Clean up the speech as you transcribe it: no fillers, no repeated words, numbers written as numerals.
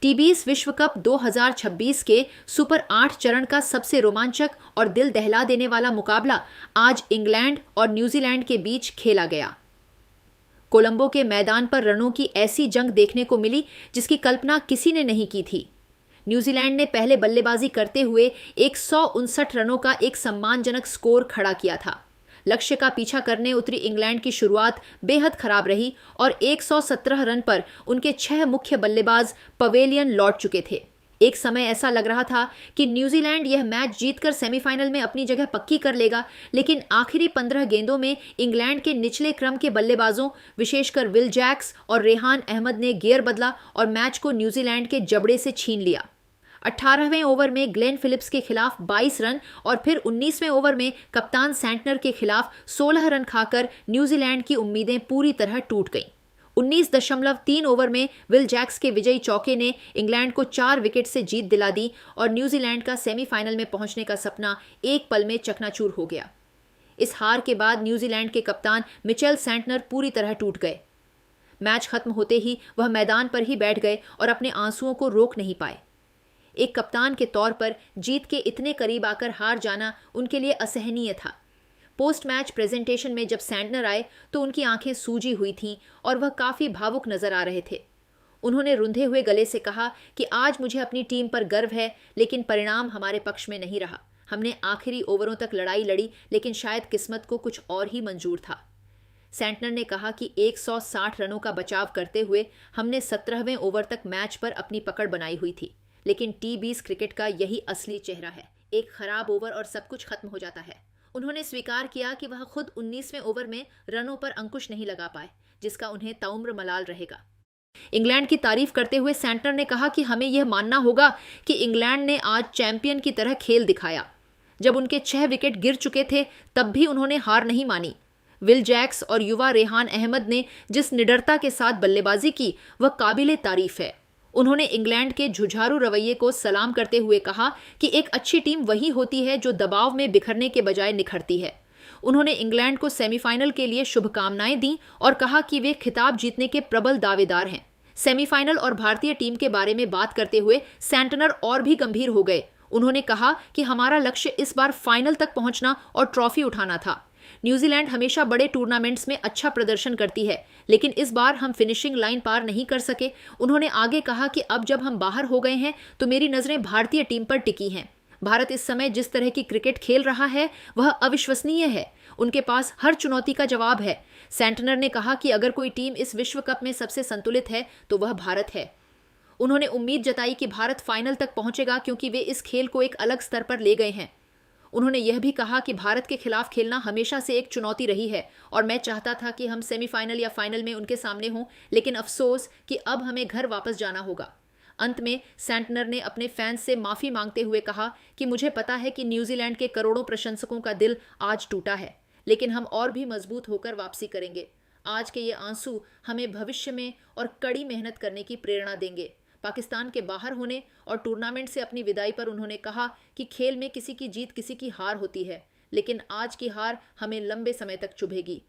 टी20 विश्व कप 2026 के सुपर 8 चरण का सबसे रोमांचक और दिल दहला देने वाला मुकाबला आज इंग्लैंड और न्यूजीलैंड के बीच खेला गया। कोलंबो के मैदान पर रनों की ऐसी जंग देखने को मिली जिसकी कल्पना किसी ने नहीं की थी। न्यूजीलैंड ने पहले बल्लेबाजी करते हुए 159 रनों का एक सम्मानजनक स्कोर खड़ा किया था। लक्ष्य का पीछा करने उतरी इंग्लैंड की शुरुआत बेहद खराब रही और 117 रन पर उनके 6 मुख्य बल्लेबाज पवेलियन लौट चुके थे। एक समय ऐसा लग रहा था कि न्यूजीलैंड यह मैच जीतकर सेमीफाइनल में अपनी जगह पक्की कर लेगा, लेकिन आखिरी 15 गेंदों में इंग्लैंड के निचले क्रम के बल्लेबाजों विशेषकर विल जैक्स और रेहान अहमद ने गियर बदला और मैच को न्यूजीलैंड के जबड़े से छीन लिया। 18वें ओवर में ग्लेन फिलिप्स के खिलाफ 22 रन और फिर 19वें ओवर में कप्तान सैंटनर के खिलाफ 16 रन खाकर न्यूजीलैंड की उम्मीदें पूरी तरह टूट गईं। 19.3 ओवर में विल जैक्स के विजयी चौके ने इंग्लैंड को 4 विकेट से जीत दिला दी और न्यूजीलैंड का सेमीफाइनल में पहुंचने का सपना एक पल में चकनाचूर हो गया। इस हार के बाद न्यूजीलैंड के कप्तान मिचेल सैंटनर पूरी तरह टूट गए। मैच खत्म होते ही वह मैदान पर ही बैठ गए और अपने आंसुओं को रोक नहीं पाए। एक कप्तान के तौर पर जीत के इतने करीब आकर हार जाना उनके लिए असहनीय था। पोस्ट मैच प्रेजेंटेशन में जब सैंटनर आए तो उनकी आंखें सूजी हुई थीं और वह काफी भावुक नजर आ रहे थे। उन्होंने रुंधे हुए गले से कहा कि आज मुझे अपनी टीम पर गर्व है, लेकिन परिणाम हमारे पक्ष में नहीं रहा। हमने आखिरी ओवरों तक लड़ाई लड़ी, लेकिन शायद किस्मत को कुछ और ही मंजूर था। सैंटनर ने कहा कि 160 रनों का बचाव करते हुए हमने 17वें ओवर तक मैच पर अपनी पकड़ बनाई हुई थी, लेकिन टी20 क्रिकेट का यही असली चेहरा है। एक खराब ओवर और सब कुछ खत्म हो जाता है। उन्होंने स्वीकार किया कि वह खुद 19वें ओवर में रनों पर अंकुश नहीं लगा पाए, जिसका उन्हें ताउम्र मलाल रहेगा। इंग्लैंड की तारीफ करते हुए सैंटनर ने कहा कि हमें यह मानना होगा कि इंग्लैंड ने आज चैंपियन की तरह खेल दिखाया। जब उनके 6 विकेट गिर चुके थे तब भी उन्होंने हार नहीं मानी। विल जैक्स और युवा रेहान अहमद ने जिस निडरता के साथ बल्लेबाजी की वह काबिले तारीफ है। उन्होंने इंग्लैंड के जुझारू रवैये को सलाम करते हुए कहा कि एक अच्छी टीम वही होती है जो दबाव में बिखरने के बजाय निखरती है। उन्होंने इंग्लैंड को सेमीफाइनल के लिए शुभकामनाएं दी और कहा कि वे खिताब जीतने के प्रबल दावेदार हैं। सेमीफाइनल और भारतीय टीम के बारे में बात करते हुए सैंटनर और भी गंभीर हो गए। उन्होंने कहा कि हमारा लक्ष्य इस बार फाइनल तक पहुंचना और ट्रॉफी उठाना था। न्यूजीलैंड हमेशा बड़े टूर्नामेंट्स में अच्छा प्रदर्शन करती है, लेकिन इस बार हम फिनिशिंग लाइन पार नहीं कर सके। उन्होंने आगे कहा कि अब जब हम बाहर हो गए हैं तो मेरी नजरें भारतीय टीम पर टिकी हैं। भारत इस समय जिस तरह की क्रिकेट खेल रहा है वह अविश्वसनीय है। उनके पास हर चुनौती का जवाब है। सैंटनर ने कहा कि अगर कोई टीम इस विश्व कप में सबसे संतुलित है तो वह भारत है। उन्होंने उम्मीद जताई कि भारत फाइनल तक पहुंचेगा क्योंकि वे इस खेल को एक अलग स्तर पर ले गए हैं। उन्होंने यह भी कहा कि भारत के खिलाफ खेलना हमेशा से एक चुनौती रही है और मैं चाहता था कि हम सेमीफाइनल या फाइनल में उनके सामने हों, लेकिन अफसोस कि अब हमें घर वापस जाना होगा। अंत में सैंटनर ने अपने फैंस से माफी मांगते हुए कहा कि मुझे पता है कि न्यूजीलैंड के करोड़ों प्रशंसकों का दिल आज टूटा है, लेकिन हम और भी मजबूत होकर वापसी करेंगे। आज के ये आंसू हमें भविष्य में और कड़ी मेहनत करने की प्रेरणा देंगे। पाकिस्तान के बाहर होने और टूर्नामेंट से अपनी विदाई पर उन्होंने कहा कि खेल में किसी की जीत किसी की हार होती है, लेकिन आज की हार हमें लंबे समय तक चुभेगी।